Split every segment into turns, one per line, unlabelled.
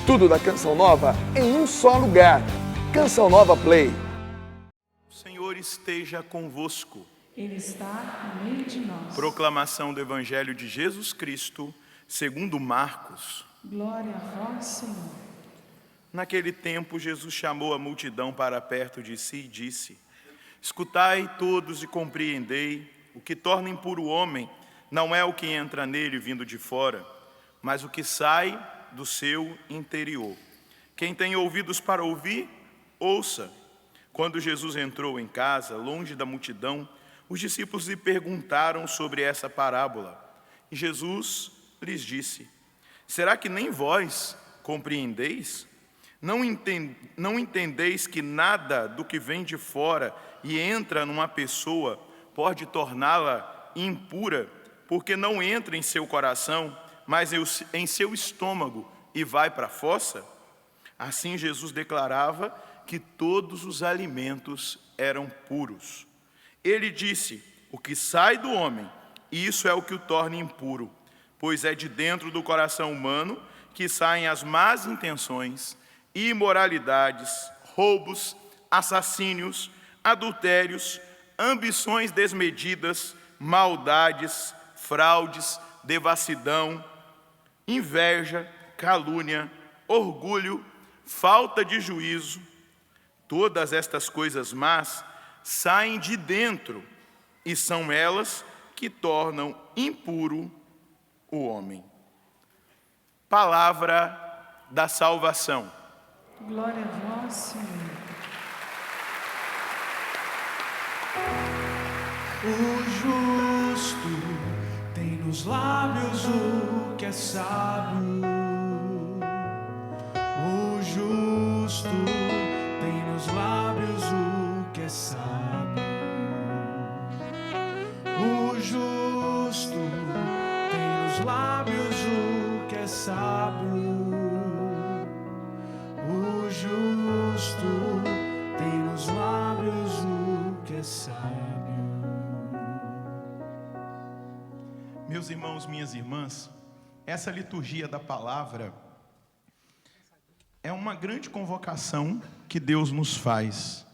Tudo da Canção Nova em um só lugar. Canção Nova Play.
O Senhor esteja convosco.
Ele está no meio de nós.
Proclamação do Evangelho de Jesus Cristo, segundo Marcos.
Glória a vós, Senhor.
Naquele tempo, Jesus chamou a multidão para perto de si e disse: Escutai todos e compreendei, o que torna impuro o homem não é o que entra nele vindo de fora, mas o que sai do seu interior. Quem tem ouvidos para ouvir, ouça. Quando Jesus entrou em casa, longe da multidão, os discípulos lhe perguntaram sobre essa parábola. E Jesus lhes disse: Será que nem vós compreendeis? Não entendeis que nada do que vem de fora e entra numa pessoa pode torná-la impura, porque não entra em seu coração, mas em seu estômago e vai para a fossa? Assim Jesus declarava que todos os alimentos eram puros. Ele disse: o que sai do homem, isso é o que o torna impuro, pois é de dentro do coração humano que saem as más intenções, imoralidades, roubos, assassínios, adultérios, ambições desmedidas, maldades, fraudes, devassidão, inveja, calúnia, orgulho, falta de juízo. Todas estas coisas más saem de dentro e são elas que tornam impuro o homem. Palavra da salvação.
Glória a vós, Senhor.
O justo tem nos lábios o que é sábio. O justo tem nos lábios o que é sábio. O justo tem nos lábios o que é sábio. O justo tem nos lábios o que é sábio.
Meus irmãos, minhas irmãs, essa liturgia da palavra é uma grande convocação que Deus nos faz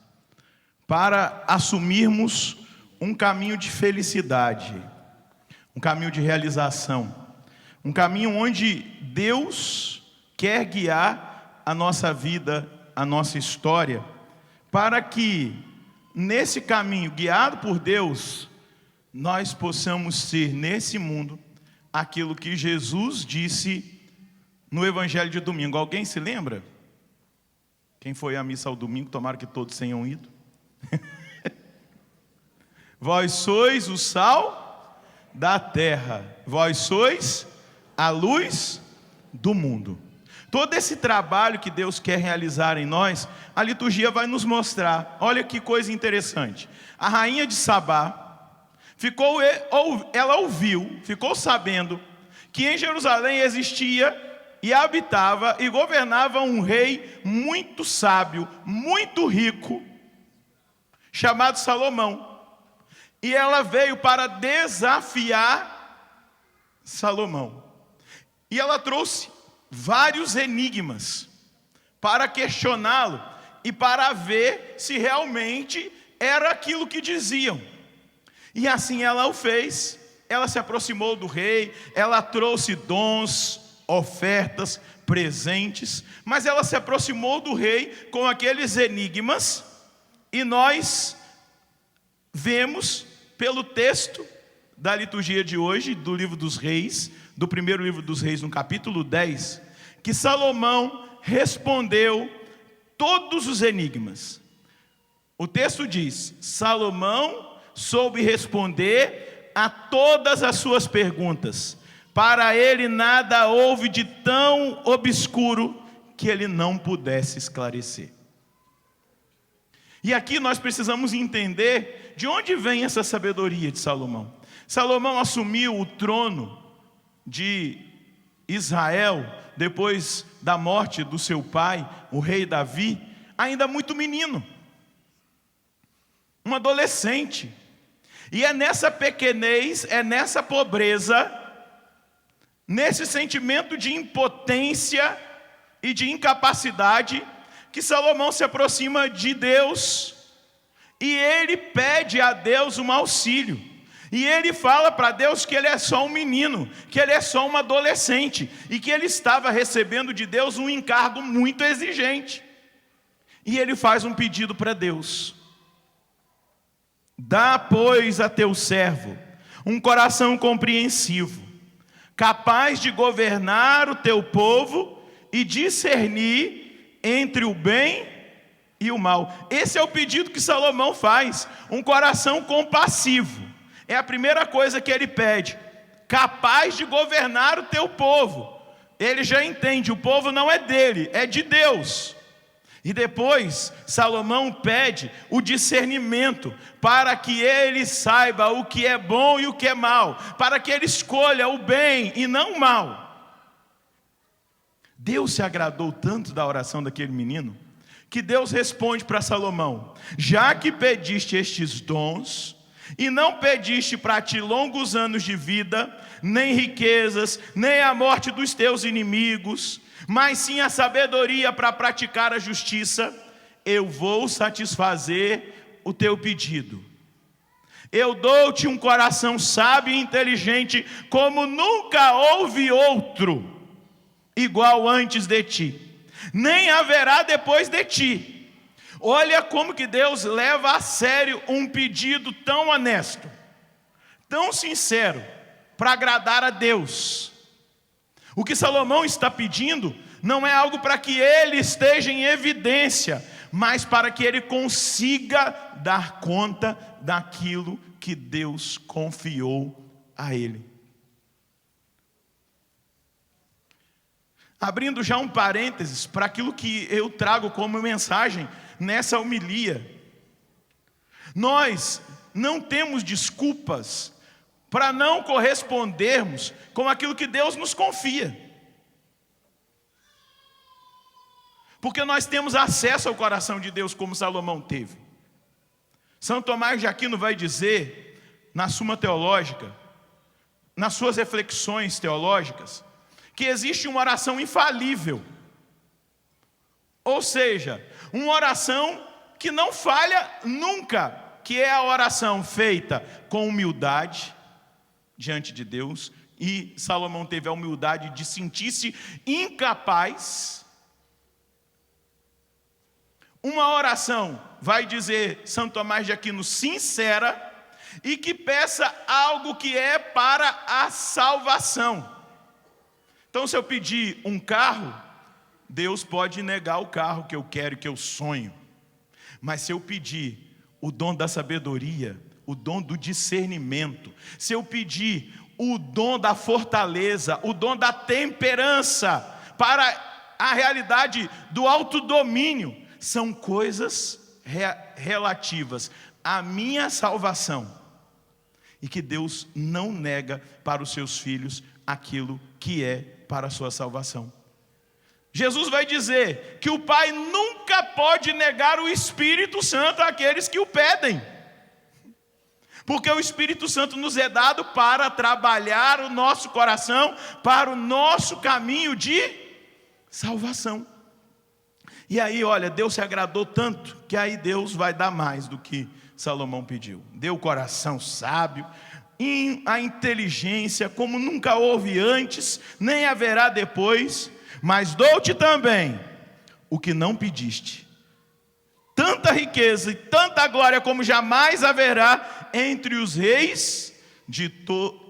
para assumirmos um caminho de felicidade, um caminho de realização, um caminho onde Deus quer guiar a nossa vida, a nossa história, para que nesse caminho guiado por Deus, nós possamos ser nesse mundo aquilo que Jesus disse no Evangelho de domingo. Alguém se lembra? Quem foi à missa ao domingo? Tomara que todos tenham ido. Vós sois o sal da terra, vós sois a luz do mundo. Todo esse trabalho que Deus quer realizar em nós, a liturgia vai nos mostrar. Olha que coisa interessante. A rainha de Sabá, ela ouviu, ficou sabendo que em Jerusalém existia e habitava e governava um rei muito sábio, muito rico, chamado Salomão. E ela veio para desafiar Salomão. E ela trouxe vários enigmas para questioná-lo e para ver se realmente era aquilo que diziam. E assim ela o fez. Ela se aproximou do rei, ela trouxe dons, ofertas, presentes, mas ela se aproximou do rei com aqueles enigmas, e nós vemos pelo texto da liturgia de hoje, do livro dos reis, do primeiro livro dos reis, no capítulo 10, que Salomão respondeu todos os enigmas. O texto diz: Salomão soube responder a todas as suas perguntas. Para ele nada houve de tão obscuro que ele não pudesse esclarecer. E aqui nós precisamos entender de onde vem essa sabedoria de Salomão. Salomão assumiu o trono de Israel depois da morte do seu pai, o rei Davi, ainda muito menino, um adolescente. E é nessa pequenez, é nessa pobreza, nesse sentimento de impotência, e de incapacidade que Salomão se aproxima de Deus e ele pede a Deus um auxílio. E ele fala para Deus que ele é só um menino, que ele é só um adolescente e que ele estava recebendo de Deus um encargo muito exigente. E ele faz um pedido para Deus: dá, pois, a teu servo um coração compreensivo, capaz de governar o teu povo e discernir entre o bem e o mal. Esse é o pedido que Salomão faz, um coração compassivo. É a primeira coisa que ele pede, capaz de governar o teu povo. Ele já entende, o povo não é dele, é de Deus. E depois, Salomão pede o discernimento, para que ele saiba o que é bom e o que é mal, para que ele escolha o bem e não o mal. Deus se agradou tanto da oração daquele menino, que Deus responde para Salomão: já que pediste estes dons, e não pediste para ti longos anos de vida, nem riquezas, nem a morte dos teus inimigos, mas sim a sabedoria para praticar a justiça, eu vou satisfazer o teu pedido. Eu dou-te um coração sábio e inteligente, como nunca houve outro igual antes de ti, nem haverá depois de ti. Olha como que Deus leva a sério um pedido tão honesto, tão sincero, para agradar a Deus. O que Salomão está pedindo não é algo para que ele esteja em evidência, mas para que ele consiga dar conta daquilo que Deus confiou a ele. Abrindo já um parênteses para aquilo que eu trago como mensagem nessa homilia. Nós não temos desculpas para não correspondermos com aquilo que Deus nos confia. Porque nós temos acesso ao coração de Deus, como Salomão teve. São Tomás de Aquino vai dizer, na Suma Teológica, nas suas reflexões teológicas, que existe uma oração infalível. Ou seja, uma oração que não falha nunca, que é a oração feita com humildade diante de Deus. E Salomão teve a humildade de sentir-se incapaz. Uma oração, vai dizer São Tomás de Aquino, sincera, e que peça algo que é para a salvação. Então, se eu pedir um carro, Deus pode negar o carro que eu quero e que eu sonho. Mas se eu pedir o dom da sabedoria, o dom do discernimento, se eu pedir o dom da fortaleza, o dom da temperança, para a realidade do autodomínio, são coisas relativas à minha salvação. E que Deus não nega para os seus filhos aquilo que é para a sua salvação. Jesus vai dizer que o Pai nunca pode negar o Espírito Santo àqueles que o pedem. Porque o Espírito Santo nos é dado para trabalhar o nosso coração, para o nosso caminho de salvação. E aí, olha, Deus se agradou tanto, que aí Deus vai dar mais do que Salomão pediu. Deu o coração sábio, a inteligência como nunca houve antes, nem haverá depois, mas dou-te também o que não pediste, tanta riqueza e tanta glória como jamais haverá entre os reis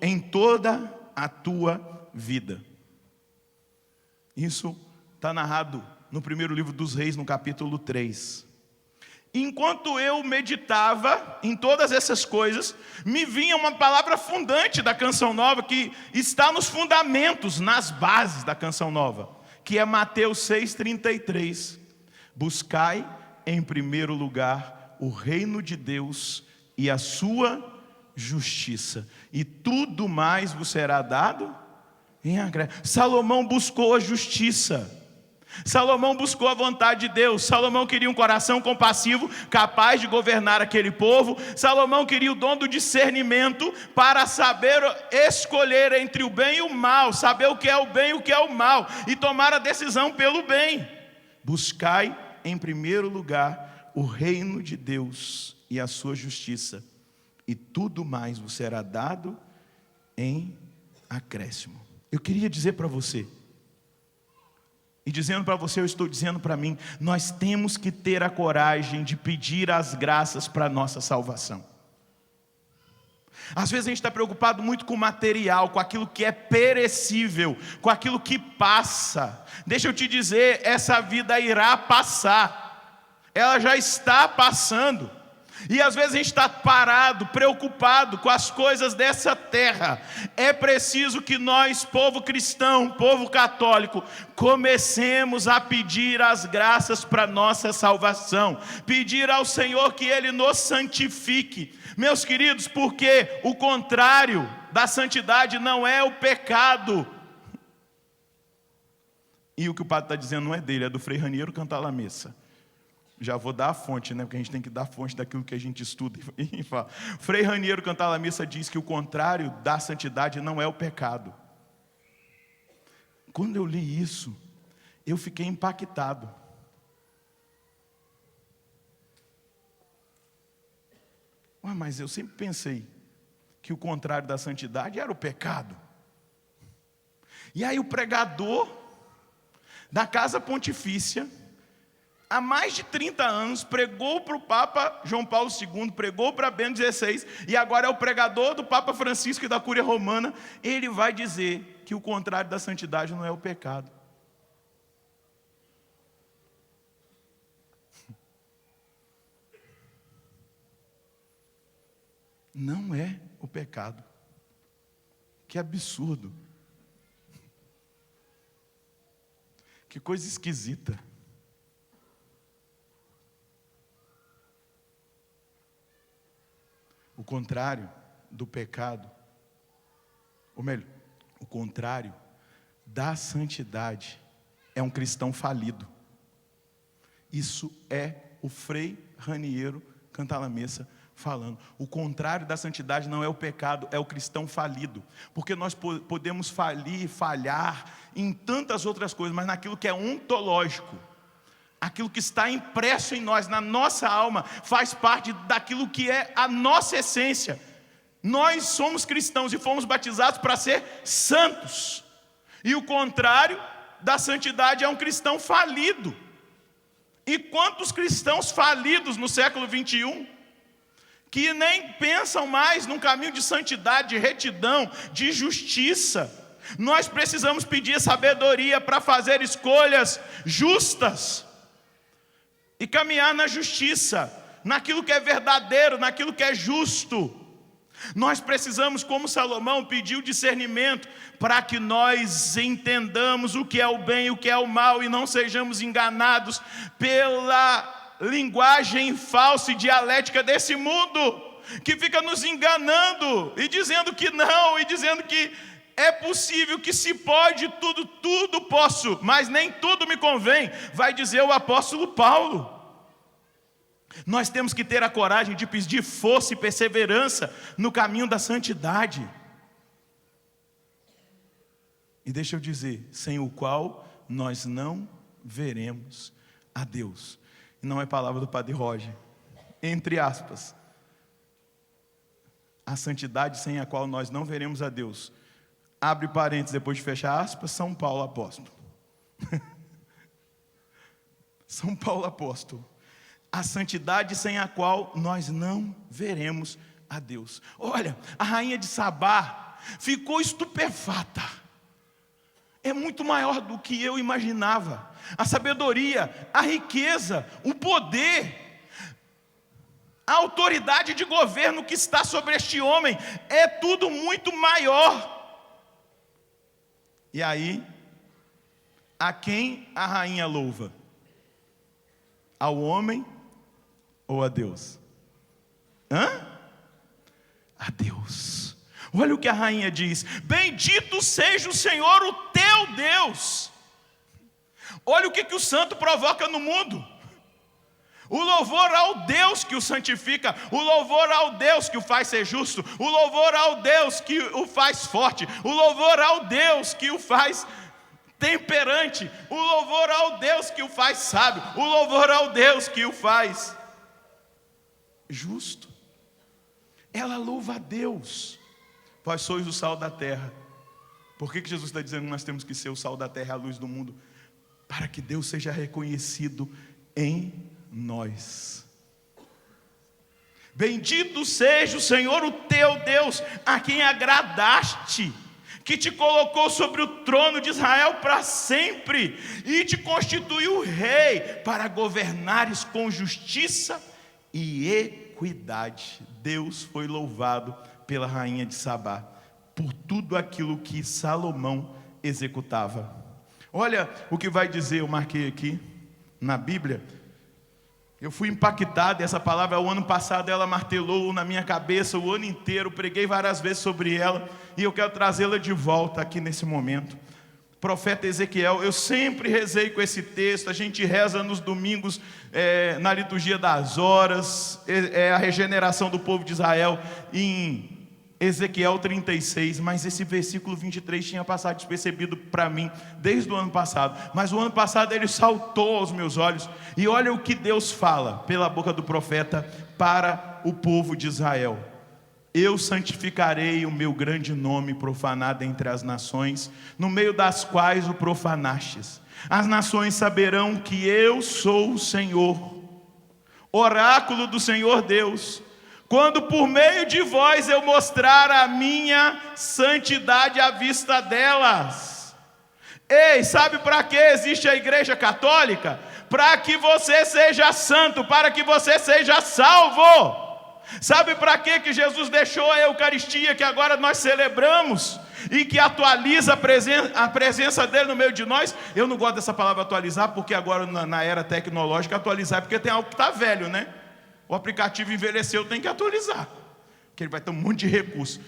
em toda a tua vida. Isso está narrado no primeiro livro dos Reis, no capítulo 3. Enquanto eu meditava em todas essas coisas, me vinha uma palavra fundante da Canção Nova, que está nos fundamentos, nas bases da Canção Nova, que é Mateus 6,33. Buscai em primeiro lugar o reino de Deus e a sua justiça, e tudo mais vos será dado em acréscimo. Salomão buscou a justiça. Salomão buscou a vontade de Deus. Salomão queria um coração compassivo, capaz de governar aquele povo. Salomão queria o dom do discernimento para saber escolher entre o bem e o mal, saber o que é o bem e o que é o mal, e tomar a decisão pelo bem. Buscai em primeiro lugar o reino de Deus e a sua justiça, e tudo mais vos será dado em acréscimo. Eu queria dizer para você, e dizendo para você, eu estou dizendo para mim, nós temos que ter a coragem de pedir as graças para a nossa salvação. Às vezes a gente está preocupado muito com o material, com aquilo que é perecível, com aquilo que passa. Deixa eu te dizer, essa vida irá passar, ela já está passando. E às vezes a gente está parado, preocupado com as coisas dessa terra. É preciso que nós, povo cristão, povo católico, comecemos a pedir as graças para a nossa salvação. Pedir ao Senhor que Ele nos santifique. Meus queridos, porque o contrário da santidade não é o pecado. E o que o padre está dizendo não é dele, é do Frei Raniero Cantalamessa. Já vou dar a fonte, né? Porque a gente tem que dar a fonte daquilo que a gente estuda e fala. Frei Raniero Cantalamessa diz que o contrário da santidade não é o pecado. Quando eu li isso, eu fiquei impactado. Mas eu sempre pensei que o contrário da santidade era o pecado. E aí o pregador da Casa Pontifícia, há mais de 30 anos, pregou para o Papa João Paulo II, pregou para Bento XVI, e agora é o pregador do Papa Francisco e da Cúria Romana. Ele vai dizer que o contrário da santidade não é o pecado. Não é o pecado. Que absurdo. Que coisa esquisita. O contrário do pecado, ou melhor, o contrário da santidade é um cristão falido. Isso é o Frei Raniero Cantalamessa falando. O contrário da santidade não é o pecado, é o cristão falido. Porque nós podemos falhar em tantas outras coisas, mas naquilo que é ontológico, aquilo que está impresso em nós, na nossa alma, faz parte daquilo que é a nossa essência. Nós somos cristãos e fomos batizados para ser santos. E o contrário da santidade é um cristão falido. E quantos cristãos falidos no século 21, que nem pensam mais num caminho de santidade, de retidão, de justiça. Nós precisamos pedir sabedoria para fazer escolhas justas e caminhar na justiça, naquilo que é verdadeiro, naquilo que é justo. Nós precisamos, como Salomão, pedir o discernimento para que nós entendamos o que é o bem e o que é o mal, e não sejamos enganados pela linguagem falsa e dialética desse mundo, que fica nos enganando e dizendo que não, e dizendo que é possível, que se pode tudo, tudo posso, mas nem tudo me convém, vai dizer o apóstolo Paulo. Nós temos que ter a coragem de pedir força e perseverança no caminho da santidade. E deixa eu dizer, sem o qual nós não veremos a Deus. E não é palavra do Padre Roger, entre aspas, a santidade sem a qual nós não veremos a Deus. Abre parênteses, depois de fechar aspas, São Paulo apóstolo. São Paulo apóstolo. A santidade sem a qual nós não veremos a Deus. Olha, a rainha de Sabá ficou estupefata. É muito maior do que eu imaginava. A sabedoria, a riqueza, o poder, a autoridade de governo que está sobre este homem, é tudo muito maior. E aí, a quem a rainha louva? Ao homem ou a Deus? A Deus. Olha o que a rainha diz: bendito seja o Senhor, o teu Deus. Olha o que o santo provoca no mundo. O louvor ao Deus que o santifica, o louvor ao Deus que o faz ser justo, o louvor ao Deus que o faz forte, o louvor ao Deus que o faz temperante, o louvor ao Deus que o faz sábio, o louvor ao Deus que o faz justo. Ela louva a Deus. Vós sois o sal da terra. Por que Jesus está dizendo que nós temos que ser o sal da terra e a luz do mundo? Para que Deus seja reconhecido em nós. Bendito seja o Senhor, o teu Deus, a quem agradaste, que te colocou sobre o trono de Israel para sempre, e te constituiu rei, para governares com justiça e equidade. Deus foi louvado pela rainha de Sabá, por tudo aquilo que Salomão executava. Olha o que vai dizer, eu marquei aqui na Bíblia. Eu fui impactado, essa palavra, o ano passado ela martelou na minha cabeça o ano inteiro, preguei várias vezes sobre ela, e eu quero trazê-la de volta aqui nesse momento. Profeta Ezequiel, eu sempre rezei com esse texto, a gente reza nos domingos, na liturgia das horas, a regeneração do povo de Israel, em Ezequiel 36, mas esse versículo 23 tinha passado despercebido para mim desde o ano passado, mas o ano passado ele saltou aos meus olhos, e olha o que Deus fala pela boca do profeta para o povo de Israel: eu santificarei o meu grande nome profanado entre as nações, no meio das quais o profanastes. As nações saberão que eu sou o Senhor, oráculo do Senhor Deus, quando por meio de vós eu mostrar a minha santidade à vista delas. Ei, sabe para que existe a Igreja Católica? Para que você seja santo, para que você seja salvo. Sabe para que Jesus deixou a Eucaristia, que agora nós celebramos, e que atualiza a presença dele no meio de nós? Eu não gosto dessa palavra atualizar, porque agora na era tecnológica atualizar é porque tem algo que está velho, né? O aplicativo envelheceu, tem que atualizar, porque ele vai ter um monte de recurso.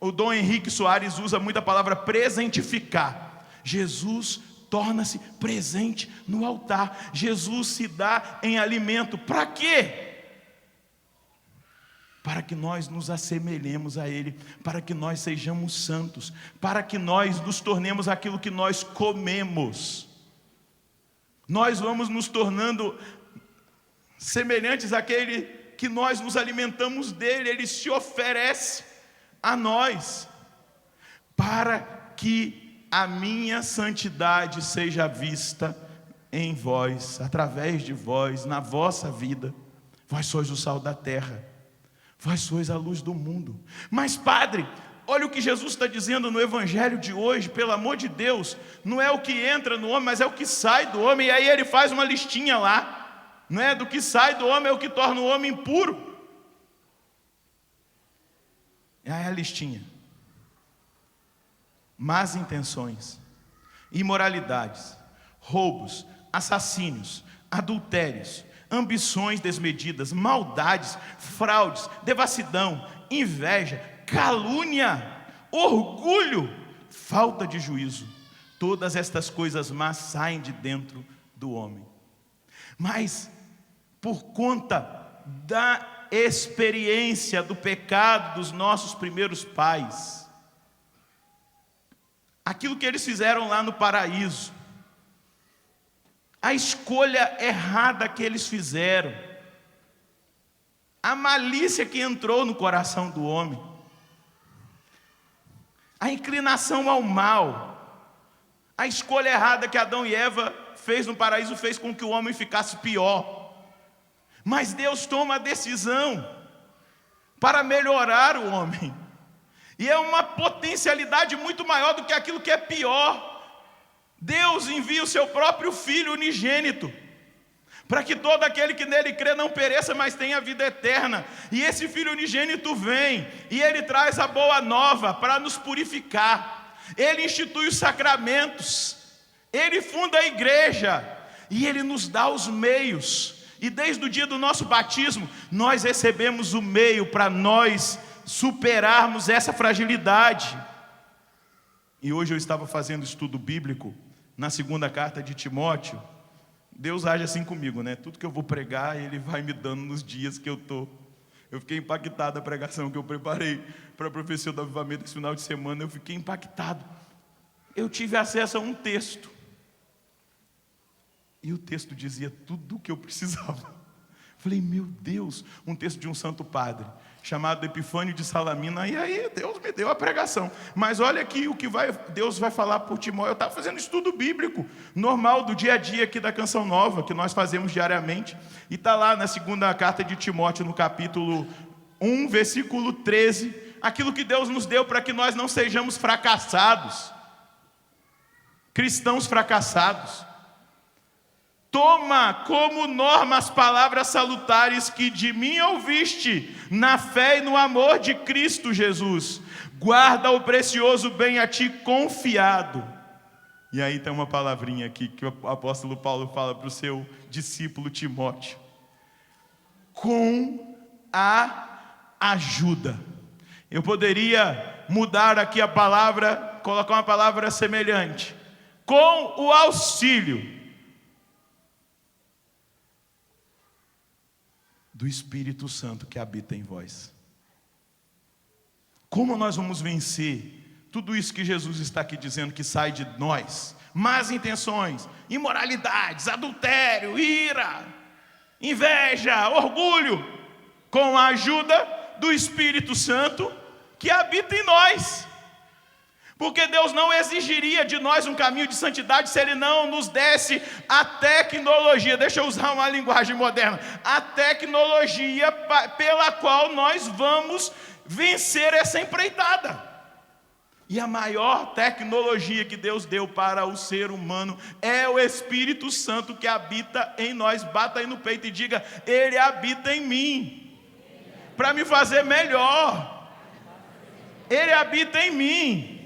O Dom Henrique Soares usa muito a palavra presentificar. Jesus torna-se presente no altar. Jesus se dá em alimento. Para quê? Para que nós nos assemelhemos a Ele, para que nós sejamos santos, para que nós nos tornemos aquilo que nós comemos. Nós vamos nos tornando semelhantes àquele que nós nos alimentamos dele. Ele se oferece a nós, para que a minha santidade seja vista em vós, através de vós, na vossa vida. Vós sois o sal da terra, vós sois a luz do mundo. Mas padre, olha o que Jesus está dizendo no evangelho de hoje, pelo amor de Deus, não é o que entra no homem, mas é o que sai do homem. E aí ele faz uma listinha lá, não é? Do que sai do homem é o que torna o homem impuro. E aí a listinha: más intenções, imoralidades, roubos, assassínios, adultérios, ambições desmedidas, maldades, fraudes, devassidão, inveja, calúnia, orgulho, falta de juízo. Todas estas coisas más saem de dentro do homem. Mas por conta da experiência do pecado dos nossos primeiros pais, aquilo que eles fizeram lá no paraíso, a escolha errada que eles fizeram, a malícia que entrou no coração do homem, a inclinação ao mal, a escolha errada que Adão e Eva fez no paraíso fez com que o homem ficasse pior. Mas Deus toma a decisão para melhorar o homem, e é uma potencialidade muito maior do que aquilo que é pior. Deus envia o seu próprio Filho unigênito, para que todo aquele que nele crê não pereça, mas tenha vida eterna. E esse Filho unigênito vem, e ele traz a boa nova para nos purificar. Ele institui os sacramentos, ele funda a igreja, e ele nos dá os meios. E desde o dia do nosso batismo, nós recebemos o meio para nós superarmos essa fragilidade. E hoje eu estava fazendo estudo bíblico na segunda carta de Timóteo, Deus age assim comigo, né? Tudo que eu vou pregar, Ele vai me dando nos dias que eu estou. Eu fiquei impactado a pregação que eu preparei para a profecia do avivamento esse final de semana. Eu fiquei impactado. Eu tive acesso a um texto. E o texto dizia tudo o que eu precisava. Falei, meu Deus, um texto de um santo padre, chamado Epifânio de Salamina. E aí Deus me deu a pregação. Mas olha aqui o que Deus vai falar por Timóteo. Eu estava fazendo estudo bíblico, normal, do dia a dia aqui da Canção Nova, que nós fazemos diariamente. E está lá na segunda carta de Timóteo, no capítulo 1, versículo 13. Aquilo que Deus nos deu para que nós não sejamos fracassados. Cristãos fracassados. Toma como norma as palavras salutares que de mim ouviste, na fé e no amor de Cristo Jesus. Guarda o precioso bem a ti confiado. E aí tem uma palavrinha aqui que o apóstolo Paulo fala para o seu discípulo Timóteo. Com a ajuda. Eu poderia mudar aqui a palavra, colocar uma palavra semelhante. Com o auxílio do Espírito Santo que habita em vós. Como nós vamos vencer tudo isso que Jesus está aqui dizendo que sai de nós? Más intenções, imoralidades, adultério, ira, inveja, orgulho, com a ajuda do Espírito Santo que habita em nós. Porque Deus não exigiria de nós um caminho de santidade se Ele não nos desse a tecnologia, deixa eu usar uma linguagem moderna, a tecnologia pela qual nós vamos vencer essa empreitada. E a maior tecnologia que Deus deu para o ser humano é o Espírito Santo que habita em nós. Bata aí no peito e diga, Ele habita em mim, para me fazer melhor. Ele habita em mim,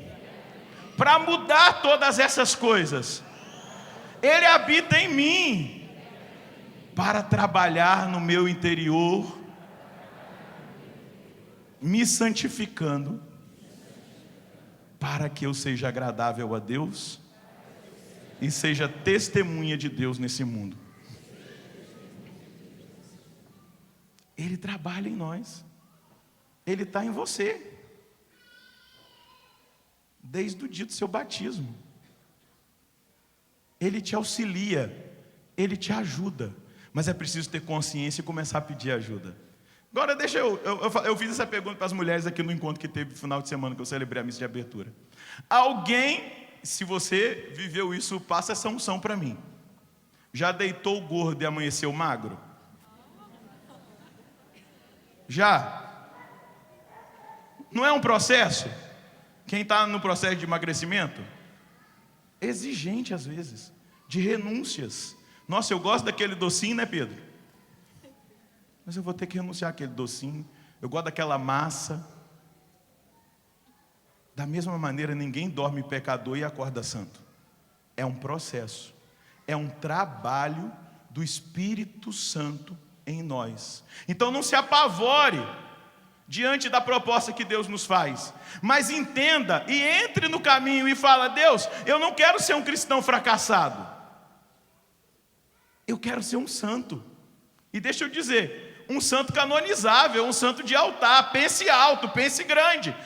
para mudar todas essas coisas. Ele habita em mim, para trabalhar no meu interior, me santificando, para que eu seja agradável a Deus e seja testemunha de Deus nesse mundo. Ele trabalha em nós. Ele está em você. Desde o dia do seu batismo. Ele te auxilia, Ele te ajuda, mas é preciso ter consciência e começar a pedir ajuda. Agora deixa eu fiz essa pergunta para as mulheres aqui no encontro que teve no final de semana que eu celebrei a missa de abertura. Alguém, se você viveu isso, passa essa unção para mim. Já deitou gordo e amanheceu magro? Já? Não é um processo? Quem está no processo de emagrecimento? Exigente às vezes, de renúncias. Nossa, eu gosto daquele docinho, né, Pedro? Mas eu vou ter que renunciar àquele docinho. Eu gosto daquela massa. Da mesma maneira, ninguém dorme pecador e acorda santo. É um processo. É um trabalho do Espírito Santo em nós. Então não se apavore diante da proposta que Deus nos faz, mas entenda e entre no caminho e fala, Deus, eu não quero ser um cristão fracassado, eu quero ser um santo. E deixa eu dizer, um santo canonizável, um santo de altar. Pense alto, pense grande.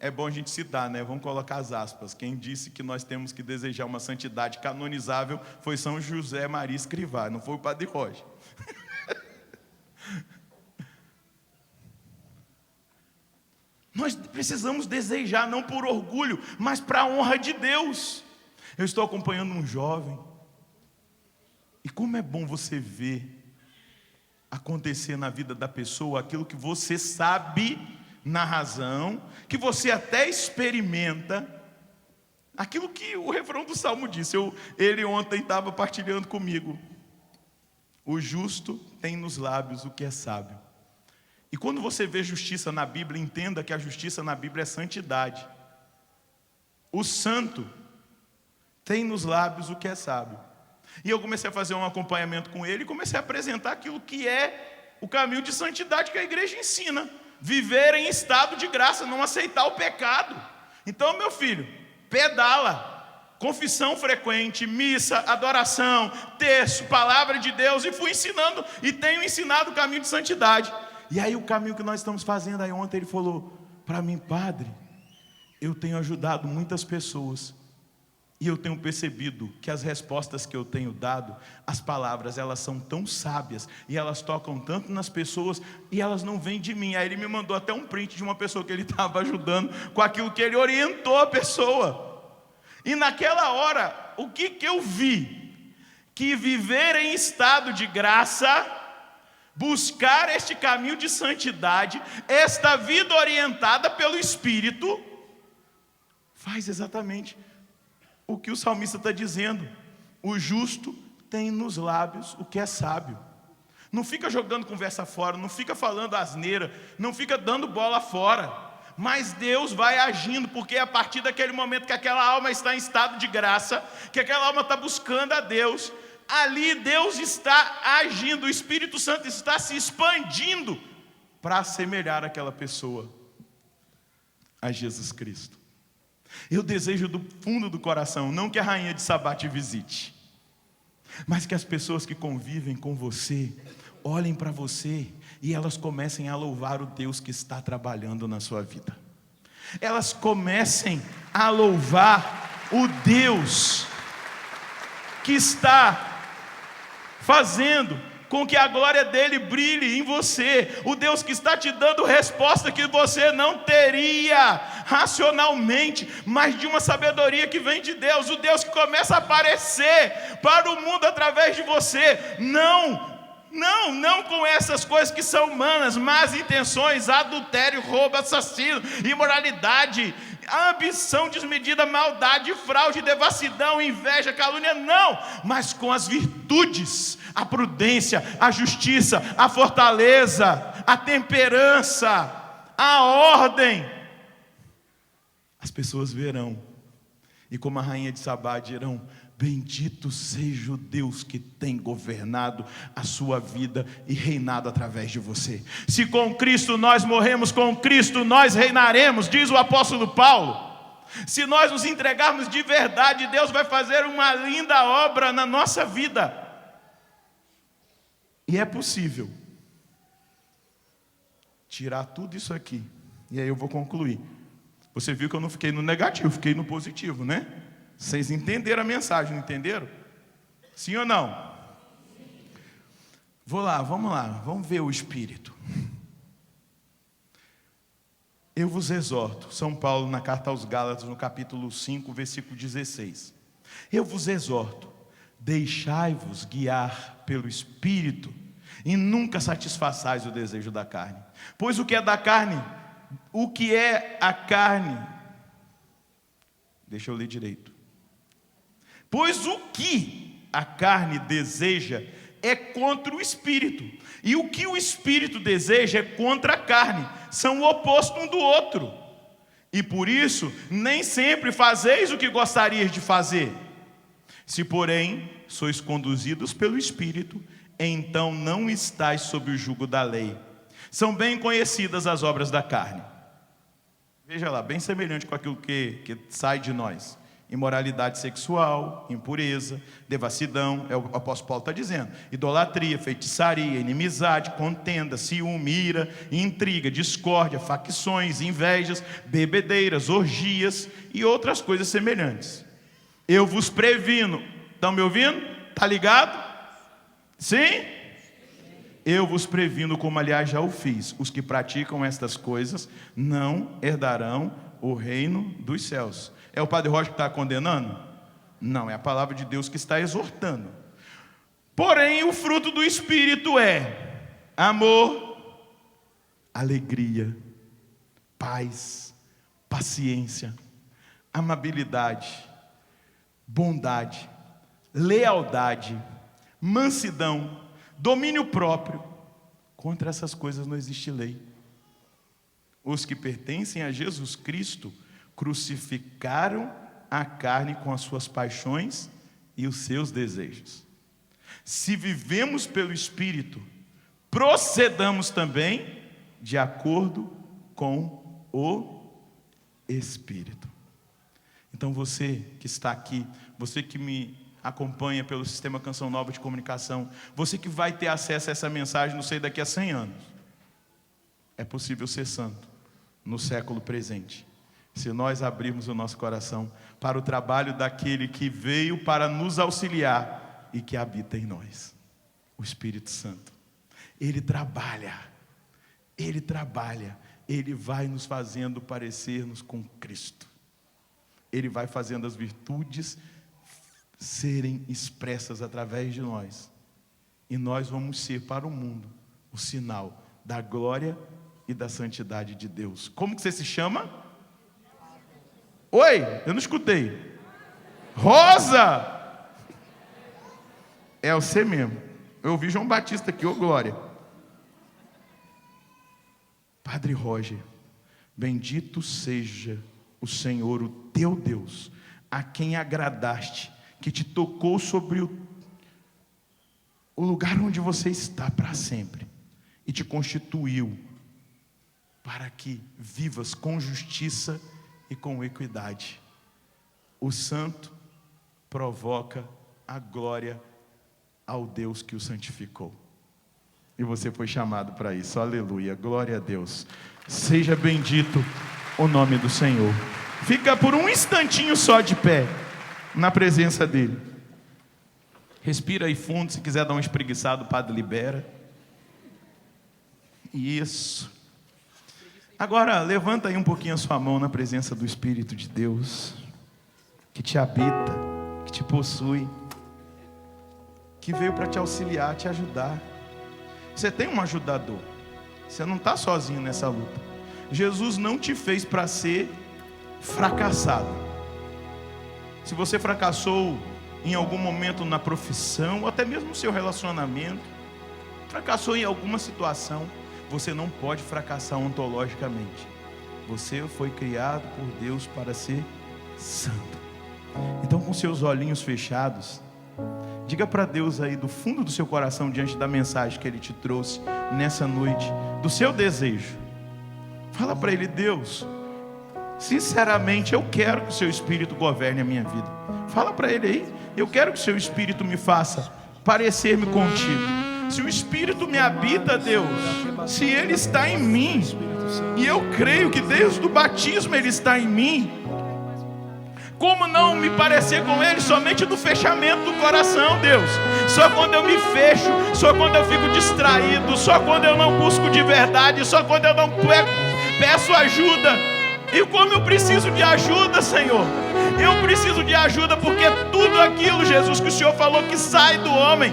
É bom a gente citar, né? Vamos colocar as aspas. Quem disse que nós temos que desejar uma santidade canonizável foi São José Maria Escrivá, não foi o Padre Roger. Nós precisamos desejar, não por orgulho, mas para a honra de Deus. Eu estou acompanhando um jovem, e como é bom você ver acontecer na vida da pessoa aquilo que você sabe na razão, que você até experimenta, aquilo que o refrão do Salmo disse. Ele ontem estava partilhando comigo. O justo tem nos lábios o que é sábio. E quando você vê justiça na Bíblia, entenda que a justiça na Bíblia é santidade. O santo tem nos lábios o que é sábio. E eu comecei a fazer um acompanhamento com ele e comecei a apresentar aquilo que é o caminho de santidade que a igreja ensina. Viver em estado de graça, não aceitar o pecado. Então, meu filho, pedala. confissão frequente, missa, adoração, terço, palavra de Deus, e fui ensinando, e tenho ensinado o caminho de santidade. E aí o caminho que nós estamos fazendo, aí ontem ele falou para mim: padre, eu tenho ajudado muitas pessoas, e eu tenho percebido que as respostas que eu tenho dado, as palavras, elas são tão sábias, e elas tocam tanto nas pessoas, e elas não vêm de mim. Aí ele me mandou até um print de uma pessoa que ele estava ajudando, com aquilo que ele orientou a pessoa. E naquela hora, o que eu vi? Que viver em estado de graça, buscar este caminho de santidade, esta vida orientada pelo Espírito, faz exatamente o que o salmista está dizendo: o justo tem nos lábios o que é sábio. Não fica jogando conversa fora, não fica falando asneira, não fica dando bola fora. Mas Deus vai agindo, porque é a partir daquele momento que aquela alma está em estado de graça, que aquela alma está buscando a Deus, ali Deus está agindo, o Espírito Santo está se expandindo para assemelhar aquela pessoa a Jesus Cristo. Eu desejo do fundo do coração, não que a rainha de Sabá te visite, mas que as pessoas que convivem com você olhem para você e elas comecem a louvar o Deus que está trabalhando na sua vida. Elas comecem a louvar o Deus que está fazendo com que a glória dele brilhe em você, o Deus que está te dando resposta que você não teria racionalmente, mas de uma sabedoria que vem de Deus, o Deus que começa a aparecer para o mundo através de você. Não com essas coisas que são humanas, más intenções, adultério, roubo, assassino, imoralidade, ambição desmedida, maldade, fraude, devassidão, inveja, calúnia, não, mas com as virtudes, a prudência, a justiça, a fortaleza, a temperança, a ordem. As pessoas verão, e como a rainha de Sabá dirão: bendito seja o Deus que tem governado a sua vida e reinado através de você. Se com Cristo nós morremos, com Cristo nós reinaremos, diz o apóstolo Paulo. Se nós nos entregarmos de verdade, Deus vai fazer uma linda obra na nossa vida. E é possível tirar tudo isso aqui. E aí eu vou concluir. Você viu que eu não fiquei no negativo, fiquei no positivo, né? Vocês entenderam a mensagem, não entenderam? Sim ou não? Vamos lá, vamos ver o Espírito. Eu vos exorto, São Paulo na carta aos Gálatas, no capítulo 5, versículo 16. Eu vos exorto, deixai-vos guiar pelo Espírito, e nunca satisfaçais o desejo da carne. Pois o que é da carne? O que é a carne? Deixa eu ler direito. Pois o que a carne deseja é contra o Espírito, e o que o Espírito deseja é contra a carne, são o oposto um do outro, e por isso nem sempre fazeis o que gostarias de fazer. Se porém sois conduzidos pelo Espírito, então não estáis sob o jugo da lei. São bem conhecidas as obras da carne. Veja lá, bem semelhante com aquilo que sai de nós: imoralidade sexual, impureza, devassidão, é o apóstolo Paulo está dizendo, idolatria, feitiçaria, inimizade, contenda, ciúme, ira, intriga, discórdia, facções, invejas, bebedeiras, orgias e outras coisas semelhantes. Eu vos previno. Estão me ouvindo? Está ligado? Sim? Eu vos previno, como aliás já o fiz: os que praticam estas coisas não herdarão o reino dos céus. É o Padre Rocha que está condenando? Não, é a palavra de Deus que está exortando. Porém, o fruto do Espírito é amor, alegria, paz, paciência, amabilidade, bondade, lealdade, mansidão, domínio próprio. Contra essas coisas não existe lei. Os que pertencem a Jesus Cristo crucificaram a carne com as suas paixões e os seus desejos. Se vivemos pelo Espírito, procedamos também de acordo com o Espírito. Então Então você que está aqui, você que me acompanha pelo Sistema Canção Nova de Comunicação, você que vai ter acesso a essa mensagem, não sei, daqui a 100 anos, é possível ser santo no século presente, se nós abrirmos o nosso coração para o trabalho daquele que veio para nos auxiliar e que habita em nós, o Espírito Santo. Ele trabalha, Ele vai nos fazendo parecer-nos com Cristo. Ele vai fazendo as virtudes serem expressas através de nós. E nós vamos ser para o mundo o sinal da glória e da santidade de Deus. Como que você se chama? Oi, eu não escutei. Rosa! É você mesmo. Eu ouvi João Batista aqui, ô glória. Padre Roger, bendito seja o Senhor, o teu Deus, a quem agradaste, que te tocou sobre o lugar onde você está para sempre, e te constituiu para que vivas com justiça e com equidade. O santo provoca a glória ao Deus que o santificou. E você foi chamado para isso, aleluia, glória a Deus. Seja bendito o nome do Senhor. Fica por um instantinho só de pé, na presença dEle. Respira aí fundo, se quiser dar um espreguiçado, o Padre libera. Isso. Agora, levanta aí um pouquinho a sua mão na presença do Espírito de Deus, que te habita, que te possui, que veio para te auxiliar, te ajudar. Você tem um ajudador, você não está sozinho nessa luta. Jesus não te fez para ser fracassado. Se você fracassou em algum momento na profissão, ou até mesmo no seu relacionamento, fracassou em alguma situação, você não pode fracassar ontologicamente. Você foi criado por Deus para ser santo. Então, com seus olhinhos fechados, diga para Deus aí do fundo do seu coração, diante da mensagem que Ele te trouxe nessa noite, do seu desejo. Fala para Ele: Deus, sinceramente eu quero que o seu Espírito governe a minha vida. Fala para Ele aí: eu quero que o seu Espírito me faça parecer-me contigo. Se o Espírito me habita, Deus, se Ele está em mim, e eu creio que desde o batismo Ele está em mim, como não me parecer com Ele somente no fechamento do coração, Deus? Só quando eu me fecho, só quando eu fico distraído, só quando eu não busco de verdade, só quando eu não peço ajuda. E como eu preciso de ajuda, Senhor? Eu preciso de ajuda porque tudo aquilo, Jesus, que o Senhor falou que sai do homem,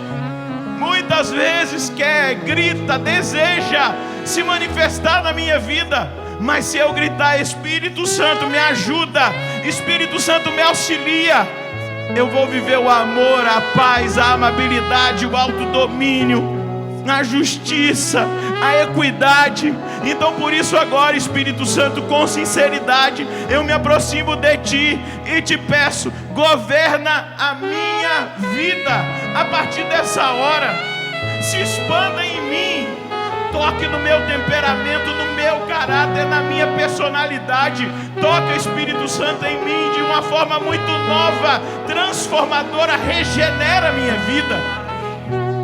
muitas vezes quer, grita, deseja se manifestar na minha vida. Mas se eu gritar: Espírito Santo me ajuda, Espírito Santo me auxilia, eu vou viver o amor, a paz, a amabilidade, o autodomínio, a justiça, a equidade. Então por isso agora, Espírito Santo, com sinceridade, eu me aproximo de Ti e te peço: governa a minha vida. A partir dessa hora, se expanda em mim, toque no meu temperamento, no meu caráter, na minha personalidade. Toca, Espírito Santo, em mim de uma forma muito nova, transformadora. Regenera a minha vida.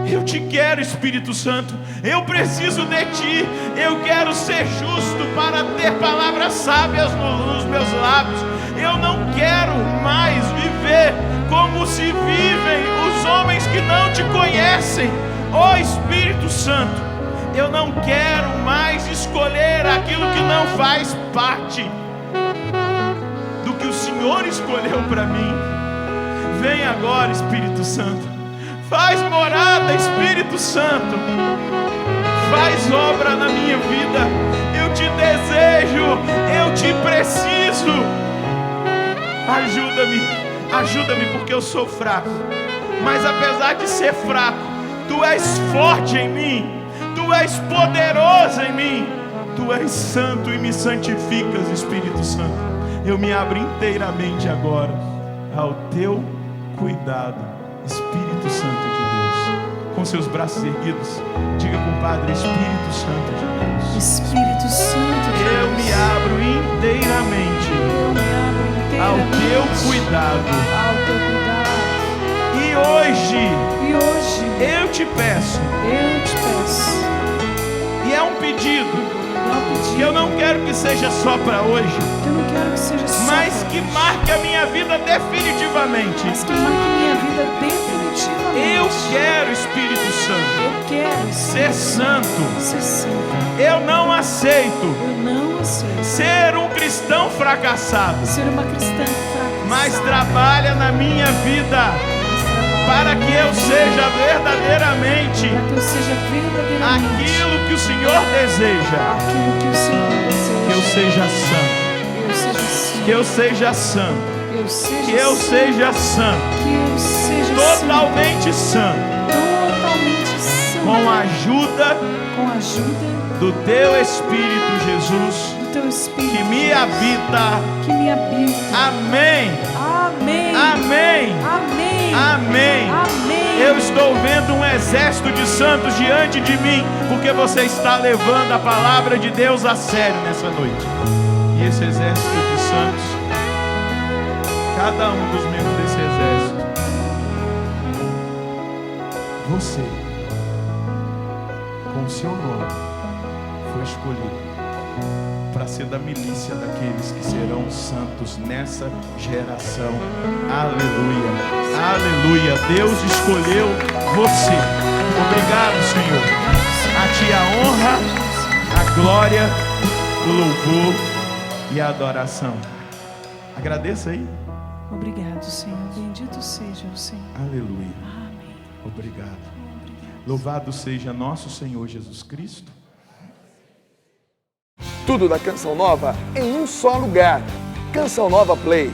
Eu te quero, Espírito Santo. Eu preciso de Ti. Eu quero ser justo para ter palavras sábias nos meus lábios. Eu não quero mais viver como se vivem os homens que não Te conhecem. Ó Espírito Santo, eu não quero mais escolher aquilo que não faz parte do que o Senhor escolheu para mim. Vem agora, Espírito Santo. Faz morada, Espírito Santo. Faz obra na minha vida. Eu te desejo, eu te preciso. Ajuda-me porque eu sou fraco. Mas apesar de ser fraco, Tu és forte em mim. Tu és poderoso em mim. Tu és santo e me santificas, Espírito Santo. Eu me abro inteiramente agora ao Teu cuidado, Espírito Santo de Deus. Com seus braços erguidos, diga com o Padre: Espírito Santo de Deus,
Espírito Santo de Deus,
eu me abro inteiramente
eu me abro inteiramente
ao teu cuidado.
ao teu cuidado.
E hoje
E hoje
eu te peço,
eu te peço,
e é um pedido
não pedir,
que eu não quero que seja só para hoje,
que eu não quero que seja só
mas
para
que
hoje,
marque a minha vida definitivamente.
mas que marque minha vida definitivamente.
Eu quero, Espírito Santo,
Eu quero
ser santo.
ser santo.
Eu não aceito
Eu não aceito
ser um cristão fracassado,
ser uma cristã fracassada,
mas trabalha na minha vida para que eu seja verdadeiramente
para que eu seja verdadeiramente
aquilo que o Senhor deseja.
aquilo que o Senhor deseja.
Que eu seja santo,
Eu seja santo.
que eu seja santo,
Eu seja
que eu
santo.
seja santo,
Que eu seja
totalmente santo,
totalmente santo.
com a ajuda
Com a ajuda
do Teu Espírito Jesus,
do teu Espírito
que me habita.
que me habita.
Amém,
Amém.
amém,
Amém.
amém.
Amém.
Eu estou vendo um exército de santos diante de mim, porque você está levando a palavra de Deus a sério nessa noite. E esse exército de santos, cada um dos membros desse exército, você, com o seu nome, foi escolhido para ser da milícia daqueles que serão santos nessa geração. Aleluia, aleluia. Deus escolheu você. Obrigado, Senhor. A Ti a honra, a glória, o louvor e a adoração. Agradeça aí.
Obrigado, Senhor. Bendito seja o Senhor.
Aleluia.
Amém.
Obrigado.
Obrigado.
Louvado seja nosso Senhor Jesus Cristo.
Tudo da Canção Nova em um só lugar. Canção Nova Play.